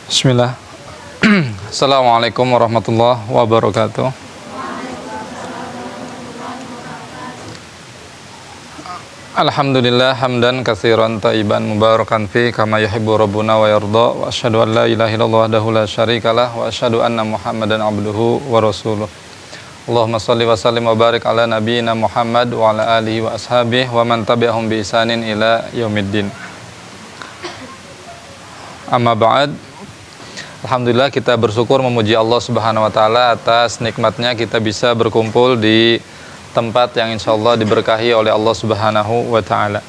Bismillah. Assalamualaikum warahmatullahi wabarakatuh. Alhamdulillah hamdan katsiran thayyiban mubarakan fi kama yuhibbu rabbuna wa yarda wa asyhadu an la ilaha illallah wahdahu la syarikalah wa asyhadu anna Muhammadan abduhu wa rasuluh. Allahumma shalli wa sallim wa barik ala nabiyyina Muhammad wa ala alihi wa ashabihi wa man tabi'ahum bi ihsanin ila yaumiddin. Amma ba'd. Alhamdulillah kita bersyukur memuji Allah Subhanahu wa taala atas nikmatnya kita bisa berkumpul di tempat yang insyaallah diberkahi oleh Allah Subhanahu wa taala.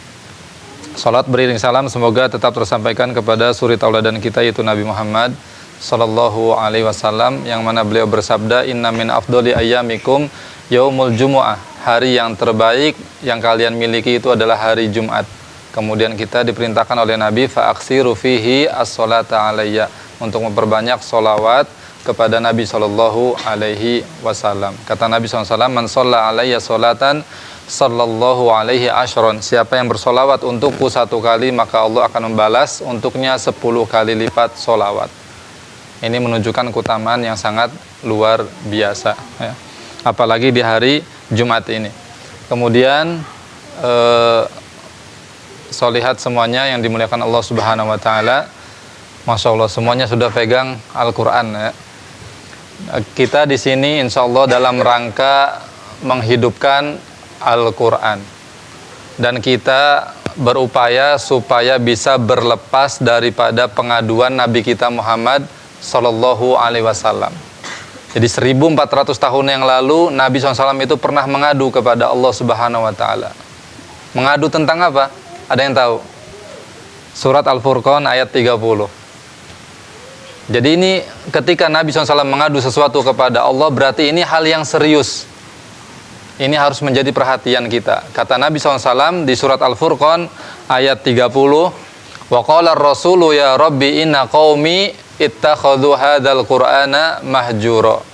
Salat beriring salam semoga tetap tersampaikan kepada suri tauladan kita yaitu Nabi Muhammad sallallahu alaihi wasallam yang mana beliau bersabda inna min afdhali ayyamikum yaumul jumu'ah. Hari yang terbaik yang kalian miliki itu adalah hari Jumat. Kemudian kita diperintahkan oleh Nabi fa aksiru fihi as-salata alayya, untuk memperbanyak solawat kepada Nabi Sallallahu Alaihi Wasallam. Kata Nabi SAW, man sholla alayya sholatan sallallahu alaihi ashron. Siapa yang bersolawat untukku 1 kali, maka Allah akan membalas untuknya 10 kali lipat solawat. Ini menunjukkan keutamaan yang sangat luar biasa, ya. Apalagi di hari Jumat ini. Kemudian solihat semuanya yang dimuliakan Allah Subhanahu Wa Taala. Masya Allah, semuanya sudah pegang Al-Quran, ya. Kita di sini insya Allah dalam rangka menghidupkan Al-Quran, dan kita berupaya supaya bisa berlepas daripada pengaduan Nabi kita Muhammad Sallallahu Alaihi Wasallam. Jadi 1400 tahun yang lalu Nabi SAW itu pernah mengadu kepada Allah Subhanahu Wa Taala. Mengadu tentang apa? Ada yang tahu? Surat Al-Furqan ayat 30. Jadi ini ketika Nabi SAW mengadu sesuatu kepada Allah, berarti ini hal yang serius. Ini harus menjadi perhatian kita. Kata Nabi SAW di surat Al-Furqan ayat 30, wa qala ar-rasulu ya rabbi inna qaumi ittakhadhu hadzal qur'ana mahjura.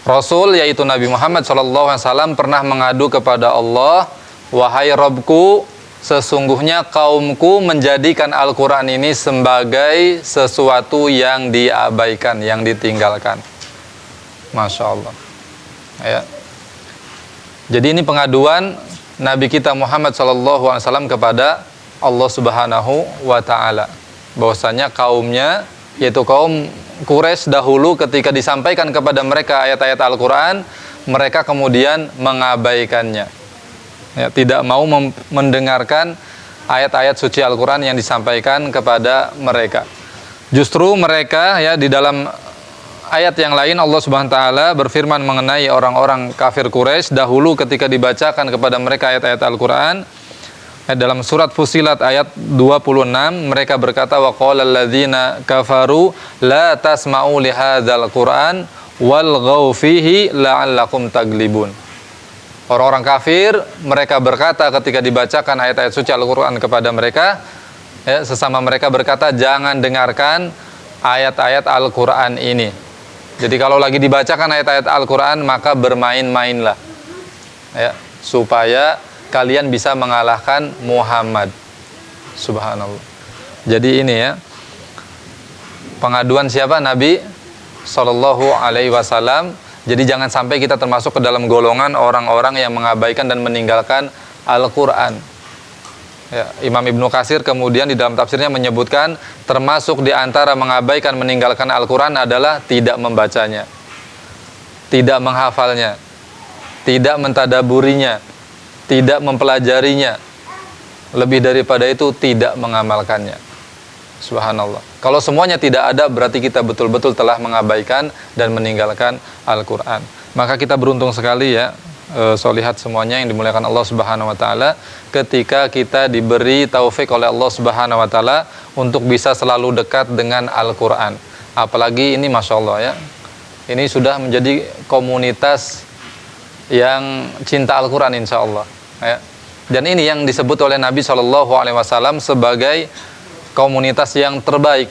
Rasul yaitu Nabi Muhammad SAW pernah mengadu kepada Allah, wahai Rabbku, sesungguhnya kaumku menjadikan Al-Quran ini sebagai sesuatu yang diabaikan, yang ditinggalkan. Masya Allah, ya. Jadi ini pengaduan Nabi kita Muhammad SAW kepada Allah Subhanahu wa Ta'ala, bahwasanya kaumnya, yaitu kaum Quraisy dahulu, ketika disampaikan kepada mereka ayat-ayat Al-Quran, mereka kemudian mengabaikannya, ya, tidak mau mendengarkan ayat-ayat suci Al-Quran yang disampaikan kepada mereka. Justru mereka, ya, di dalam ayat yang lain Allah Subhanahu wa taala berfirman mengenai orang-orang kafir Quraisy dahulu ketika dibacakan kepada mereka ayat-ayat Al-Quran. Dalam surat Fusilat ayat 26 mereka berkata, wa qala alladzina kafaru la tasma'u li hadzal Qur'an walghaw fihi la'allakum taglibun. Orang-orang kafir mereka berkata ketika dibacakan ayat-ayat suci Al-Quran kepada mereka, ya, sesama mereka berkata, jangan dengarkan ayat-ayat Al-Quran ini. Jadi kalau lagi dibacakan ayat-ayat Al-Quran maka bermain-mainlah, ya, supaya kalian bisa mengalahkan Muhammad. Subhanallah. Jadi ini, ya, pengaduan siapa? Nabi Sallallahu Alaihi Wasallam. Jadi jangan sampai kita termasuk ke dalam golongan orang-orang yang mengabaikan dan meninggalkan Al-Quran, ya. Imam Ibnu Katsir kemudian di dalam tafsirnya menyebutkan termasuk di antara mengabaikan meninggalkan Al-Quran adalah tidak membacanya, tidak menghafalnya, tidak mentadaburinya, tidak mempelajarinya, lebih daripada itu tidak mengamalkannya. Subhanallah. Kalau semuanya tidak ada, berarti kita betul-betul telah mengabaikan dan meninggalkan Al-Quran. Maka kita beruntung sekali, ya, solihat semuanya yang dimuliakan Allah Subhanahu wa taala, ketika kita diberi taufik oleh Allah Subhanahu wa taala untuk bisa selalu dekat dengan Al-Quran. Apalagi ini Masya Allah, ya, ini sudah menjadi komunitas yang cinta Al-Quran insya Allah, ya. Dan ini yang disebut oleh Nabi SAW sebagai komunitas yang terbaik,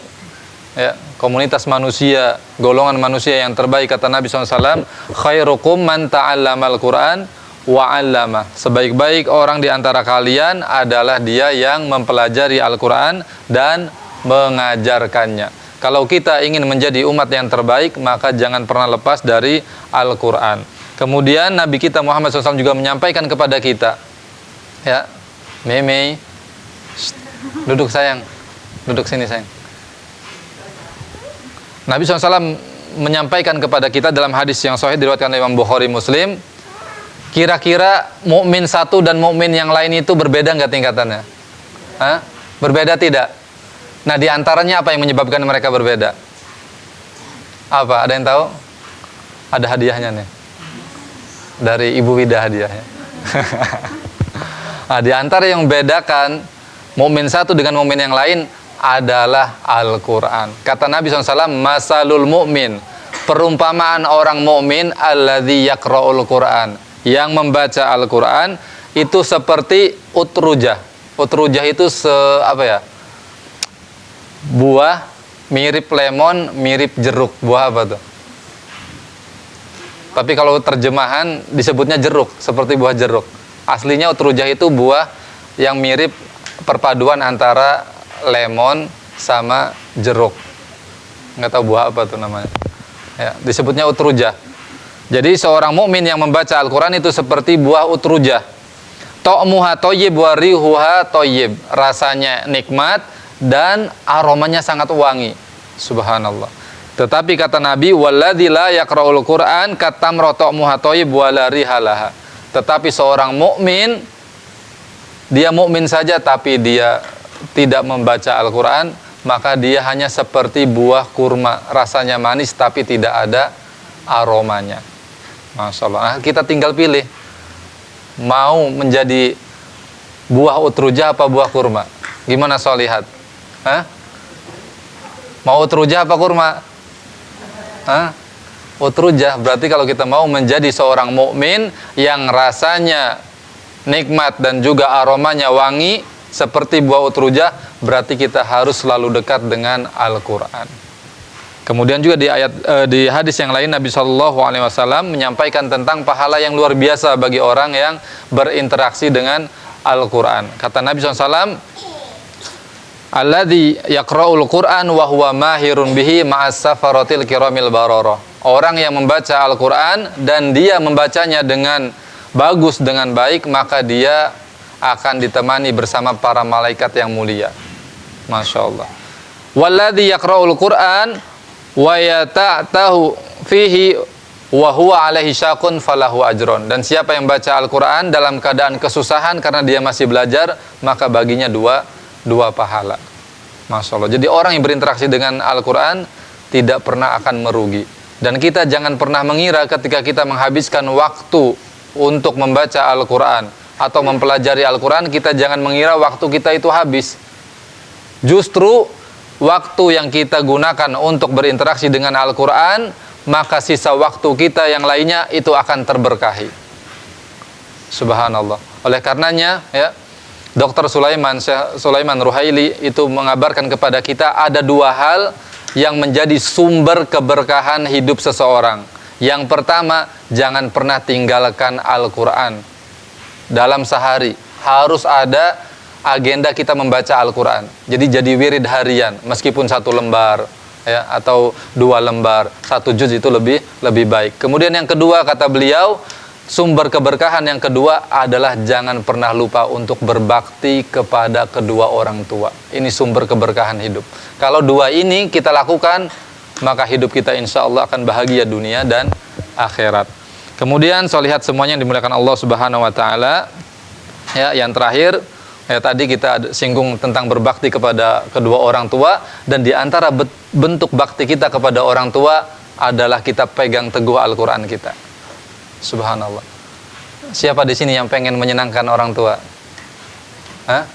ya, komunitas manusia, golongan manusia yang terbaik. Kata Nabi SAW, khairukum man ta'allamal Qur'an wa 'allama. Sebaik-baik orang di antara kalian adalah dia yang mempelajari Al-Quran dan mengajarkannya. Kalau kita ingin menjadi umat yang terbaik, maka jangan pernah lepas dari Al-Quran. Kemudian Nabi kita Muhammad SAW juga menyampaikan kepada kita, ya, Meme, duduk sayang, duduk sini sayang. Nabi SAW menyampaikan kepada kita dalam hadis yang sahih diriwayatkan oleh Imam Bukhari Muslim, kira-kira mukmin satu dan mukmin yang lain itu berbeda nggak tingkatannya? Hah? Berbeda tidak? Nah, di antaranya apa yang menyebabkan mereka berbeda? Apa? Ada yang tahu? Ada hadiahnya nih. Dari Ibu Wida hadiahnya. Nah, di antara yang membedakan mukmin satu dengan mukmin yang lain adalah Al-Quran. Kata Nabi SAW, masalul mu'min, perumpamaan orang mukmin alladzi yaqra'ul Quran, yang membaca Al-Quran itu seperti utrujah. Utrujah itu buah mirip lemon, mirip jeruk. Buah apa tuh? Tapi kalau terjemahan disebutnya jeruk, seperti buah jeruk. Aslinya utrujah itu buah yang mirip perpaduan antara lemon sama jeruk. Nggak tahu buah apa tuh namanya. Ya, disebutnya utrujah. Jadi seorang mukmin yang membaca Al-Quran itu seperti buah utrujah. Ta'muha thayyib wa rihuha thayyib. Rasanya nikmat dan aromanya sangat wangi. Subhanallah. Tetapi kata Nabi, walladzi la yaqra'ul Qur'an katamra ta'muha thayyib wa la rihalaha. Tetapi seorang mukmin, dia mukmin saja tapi dia tidak membaca Al-Quran, maka dia hanya seperti buah kurma, rasanya manis tapi tidak ada aromanya. Masya Allah. Nah, kita tinggal pilih, mau menjadi buah utrujah apa buah kurma? Gimana Solihat? Hah? Mau utrujah apa kurma? Hah? Utrujah. Berarti kalau kita mau menjadi seorang mukmin yang rasanya nikmat dan juga aromanya wangi seperti buah utrujah, berarti kita harus selalu dekat dengan Al-Quran. Kemudian juga di hadis yang lain Nabi SAW menyampaikan tentang pahala yang luar biasa bagi orang yang berinteraksi dengan Al-Quran. Kata Nabi SAW, alladzi yaqra'ul Qur'an wa huwa mahirun bihi ma'as safaratil kiramil bararah. Orang yang membaca Al-Quran dan dia membacanya dengan bagus, dengan baik, maka dia akan ditemani bersama para malaikat yang mulia. Masya Allah. Walladzi yaqra'ul Qur'an wa yata'tahu fihi wa huwa alaihi syaqun falahu ajron. Dan siapa yang baca Al-Quran dalam keadaan kesusahan karena dia masih belajar, maka baginya dua pahala. Masya Allah. Jadi orang yang berinteraksi dengan Al-Quran tidak pernah akan merugi. Dan kita jangan pernah mengira ketika kita menghabiskan waktu untuk membaca Al-Quran atau mempelajari Al-Quran, kita jangan mengira waktu kita itu habis. Justru waktu yang kita gunakan untuk berinteraksi dengan Al-Quran, maka sisa waktu kita yang lainnya itu akan terberkahi. Subhanallah. Oleh karenanya, ya, Dr. Sulaiman Ruhaili itu mengabarkan kepada kita ada dua hal yang menjadi sumber keberkahan hidup seseorang. Yang pertama, jangan pernah tinggalkan Al-Quran. Dalam sehari harus ada agenda kita membaca Al-Quran. Jadi wirid harian, meskipun 1 lembar, ya, atau 2 lembar, 1 juz itu lebih baik. Kemudian yang kedua, kata beliau, sumber keberkahan yang kedua adalah jangan pernah lupa untuk berbakti kepada kedua orang tua. Ini sumber keberkahan hidup. Kalau dua ini kita lakukan, maka hidup kita insya Allah akan bahagia dunia dan akhirat. Kemudian solihat semuanya yang dimuliakan Allah Subhanahu wa Ta'ala. Ya, yang terakhir, ya, tadi kita singgung tentang berbakti kepada kedua orang tua, dan di antara bentuk bakti kita kepada orang tua adalah kita pegang teguh Al-Quran kita. Subhanallah. Siapa di sini yang pengen menyenangkan orang tua? Hah?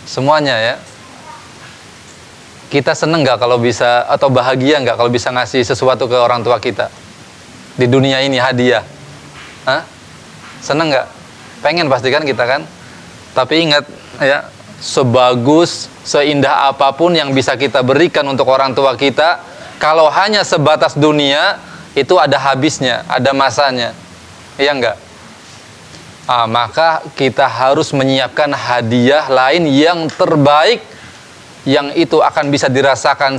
Semuanya, ya. Kita seneng gak kalau bisa, atau bahagia gak kalau bisa ngasih sesuatu ke orang tua kita di dunia ini, hadiah? Hah? Seneng gak? Pengen pastikan kita kan? Tapi ingat, ya, sebagus, seindah apapun yang bisa kita berikan untuk orang tua kita, kalau hanya sebatas dunia, itu ada habisnya, ada masanya. Iya enggak? Maka kita harus menyiapkan hadiah lain yang terbaik yang itu akan bisa dirasakan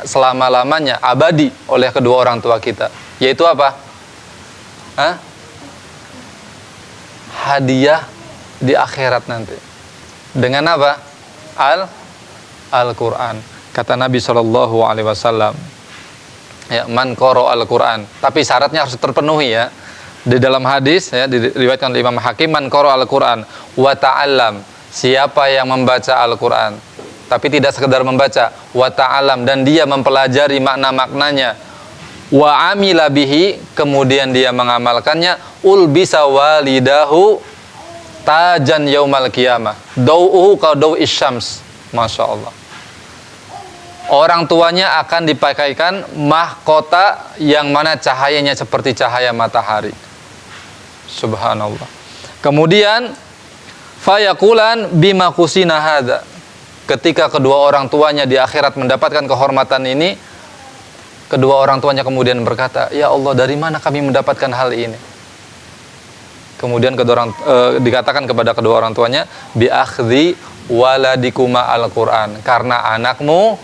selama-lamanya, abadi oleh kedua orang tua kita. Yaitu apa? Hadiah di akhirat nanti. Dengan apa? Al-Quran. Kata Nabi SAW, ya, man qara al-Quran. Tapi syaratnya harus terpenuhi ya. Di dalam hadis ya, diriwayatkan oleh Imam Hakim, man qara al-Quran wa ta'allam. Siapa yang membaca Al-Quran tapi tidak sekedar membaca, wa ta'alam, dan dia mempelajari makna-maknanya, wa amila bihi, kemudian dia mengamalkannya, ulbisa walidahu tajan yaumal qiyamah dau'uhu ka dau'is syams. Masya Allah. Orang tuanya akan dipakaikan mahkota yang mana cahayanya seperti cahaya matahari. Subhanallah. Kemudian fayaqulan bima kusina hadza. Ketika kedua orang tuanya di akhirat mendapatkan kehormatan ini, kedua orang tuanya kemudian berkata, ya Allah, dari mana kami mendapatkan hal ini? Kemudian dikatakan kepada kedua orang tuanya, bi akhdhi waladikuma al-Quran, karena anakmu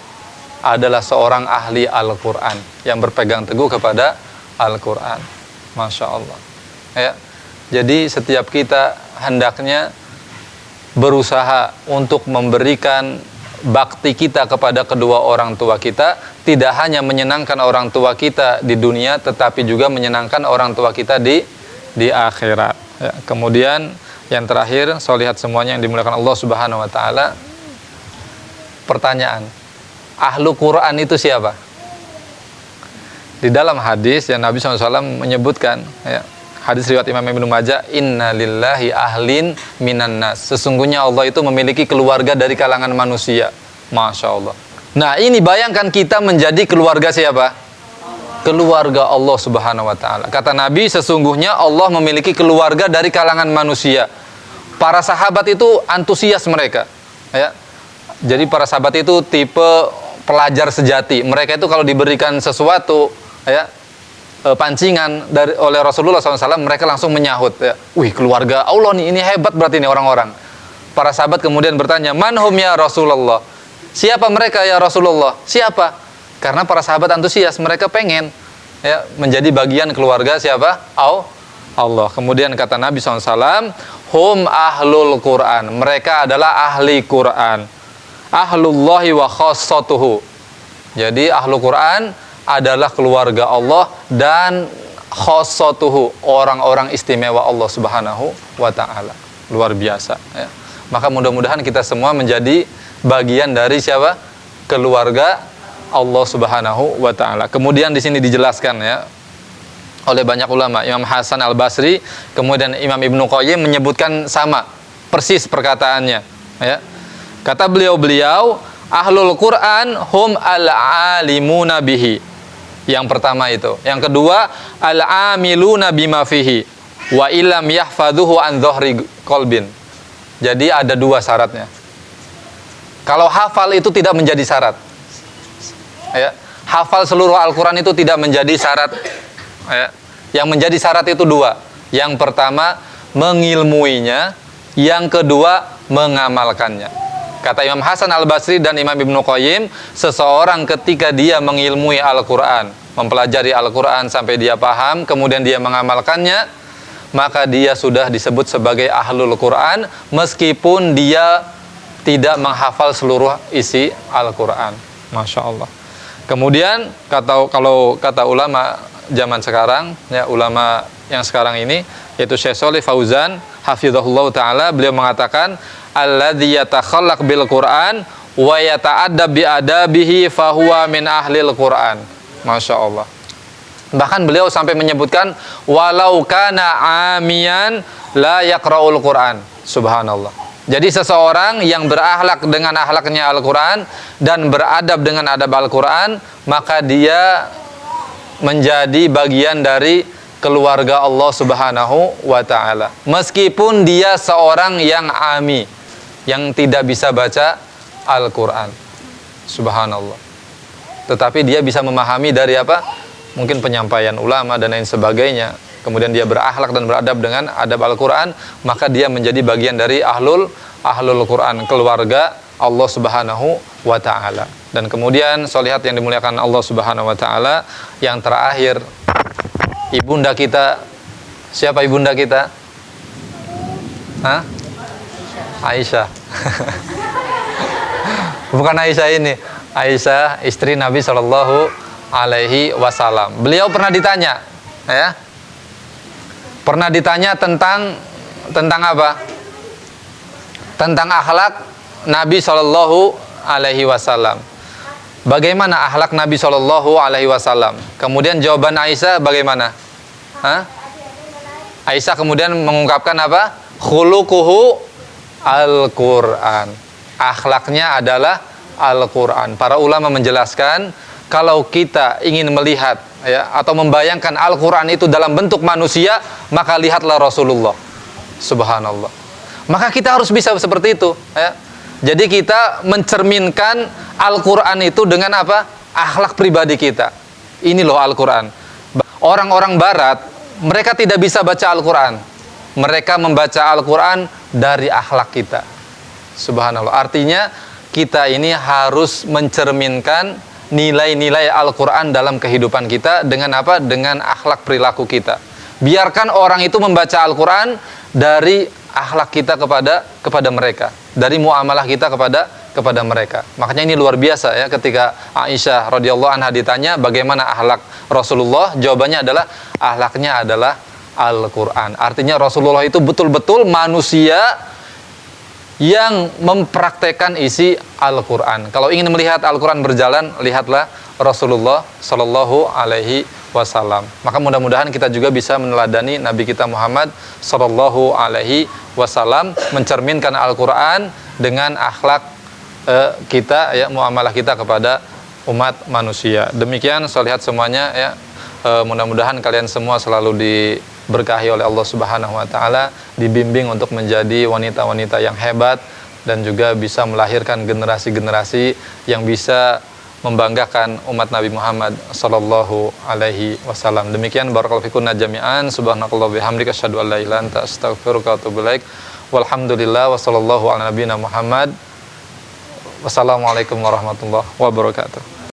adalah seorang ahli Al-Quran yang berpegang teguh kepada Al-Quran. Masya Allah ya. Jadi setiap kita hendaknya berusaha untuk memberikan bakti kita kepada kedua orang tua kita, tidak hanya menyenangkan orang tua kita di dunia, tetapi juga menyenangkan orang tua kita di akhirat ya. Kemudian yang terakhir, solihat semuanya yang dimuliakan Allah Subhanahu wa taala. Pertanyaan, ahlu Quran itu siapa? Di dalam hadis yang Nabi SAW menyebutkan ya, hadis riwayat Imam Ibnu Majah, inna lillahi ahlin minan nas. Sesungguhnya Allah itu memiliki keluarga dari kalangan manusia. Masya Allah. Nah ini bayangkan kita menjadi keluarga siapa? Keluarga Allah Subhanahu wa ta'ala. Kata Nabi, sesungguhnya Allah memiliki keluarga dari kalangan manusia. Para sahabat itu antusias mereka ya. Jadi para sahabat itu tipe pelajar sejati. Mereka itu kalau diberikan sesuatu ya, pancingan oleh Rasulullah SAW, mereka langsung menyahut ya. Wih, keluarga Allah nih, ini hebat berarti nih orang-orang. Para sahabat kemudian bertanya, manhum ya Rasulullah? Siapa mereka ya Rasulullah? Siapa? Karena para sahabat antusias, mereka pengen ya, menjadi bagian keluarga siapa? Allah. Kemudian kata Nabi SAW, hum ahlul Quran. Mereka adalah ahli Quran. Ahlullahi wa khassatuhu. Jadi ahlu Quran adalah keluarga Allah dan khassatuhu, orang-orang istimewa Allah Subhanahu wa ta'ala. Luar biasa ya. Maka mudah-mudahan kita semua menjadi bagian dari siapa? Keluarga Allah Subhanahu wa ta'ala. Kemudian di sini dijelaskan ya oleh banyak ulama, Imam Hasan Al-Basri, kemudian Imam Ibnu Qayyim menyebutkan sama persis perkataannya ya. Kata beliau, ahlul Quran hum al-alimuna bihi. Yang pertama itu. Yang kedua, al-amiluna bima fihi wa illam yahfadhuhu an dhahri qalbin. Jadi ada dua syaratnya. Kalau hafal itu tidak menjadi syarat. Ya, hafal seluruh Al-Quran itu tidak menjadi syarat ya. Yang menjadi syarat itu dua. Yang pertama, mengilmuinya. Yang kedua, mengamalkannya. Kata Imam Hasan Al-Basri dan Imam Ibnu Qayyim, seseorang ketika dia mengilmui Al-Quran, mempelajari Al-Quran sampai dia paham, kemudian dia mengamalkannya, maka dia sudah disebut sebagai ahlul Quran, meskipun dia tidak menghafal seluruh isi Al-Quran. Masya Allah. Kemudian kalau kata ulama zaman sekarang ya, ulama yang sekarang ini, yaitu Syekh Shalih Fauzan hafizahullah ta'ala, beliau mengatakan, alladzi yatakhallaq bil Qur'an wa yata'addab bi adabihi fahuwa min ahlil Qur'an. Masya Allah. Bahkan beliau sampai menyebutkan, walau kana amiyan la yaqra'ul Qur'an. Subhanallah. Jadi seseorang yang berakhlak dengan akhlaknya Al-Quran dan beradab dengan adab Al-Quran, maka dia menjadi bagian dari keluarga Allah Subhanahu wa ta'ala. Meskipun dia seorang yang ami, yang tidak bisa baca Al-Quran. Subhanallah. Tetapi dia bisa memahami dari apa? Mungkin penyampaian ulama dan lain sebagainya. Kemudian dia berakhlak dan beradab dengan adab Al-Quran, maka dia menjadi bagian dari ahlul Quran, keluarga Allah Subhanahu wa taala. Dan kemudian sholihat yang dimuliakan Allah Subhanahu wa taala, yang terakhir ibunda kita. Siapa ibunda kita? Hah? Aisyah. Bukan Aisyah ini. Aisyah istri Nabi Shallallahu alaihi wasallam. Beliau pernah ditanya, ya. Pernah ditanya tentang apa? Tentang akhlak Nabi Shallallahu alaihi wasallam. Bagaimana akhlak Nabi Shallallahu alaihi wasallam? Kemudian jawaban Aisyah bagaimana? Hah? Aisyah kemudian mengungkapkan apa? Khuluquhu Al-Quran. Akhlaknya adalah Al-Quran. Para ulama menjelaskan, kalau kita ingin melihat, ya, atau membayangkan Al-Quran itu dalam bentuk manusia, maka lihatlah Rasulullah. Subhanallah. Maka kita harus bisa seperti itu, ya. Jadi kita mencerminkan Al-Quran itu dengan apa? Akhlak pribadi kita. Ini loh Al-Quran. Orang-orang barat, mereka tidak bisa baca Al-Quran. Mereka membaca Al-Quran dari akhlak kita. Subhanallah. Artinya kita ini harus mencerminkan nilai-nilai Al-Quran dalam kehidupan kita dengan apa? Dengan akhlak perilaku kita. Biarkan orang itu membaca Al-Quran dari akhlak kita kepada mereka, dari muamalah kita kepada mereka. Makanya ini luar biasa, ya, ketika Aisyah radhiyallahu anha ditanya bagaimana akhlak Rasulullah, jawabannya adalah akhlaknya adalah Al-Quran. Artinya Rasulullah itu betul-betul manusia yang mempraktekkan isi Al-Quran. Kalau ingin melihat Al-Quran berjalan, lihatlah Rasulullah Sallallahu Alaihi Wasallam. Maka mudah-mudahan kita juga bisa meneladani Nabi kita Muhammad Sallallahu Alaihi Wasallam, mencerminkan Al-Quran dengan akhlak kita, ya, muamalah kita kepada umat manusia. Demikian sholihat semuanya, ya. Mudah-mudahan kalian semua selalu diberkahi oleh Allah Subhanahu wa taala, dibimbing untuk menjadi wanita-wanita yang hebat dan juga bisa melahirkan generasi-generasi yang bisa membanggakan umat Nabi Muhammad sallallahu alaihi wasallam. Demikian, barakallahu fikunna jami'an. Subhanakallah bihamdika asyhadu an la ilaha illa anta astaghfiruka wa atubu ilaik. Walhamdulillah wa sallallahu ala nabiyyina Muhammad. Wassalamualaikum warahmatullahi wabarakatuh.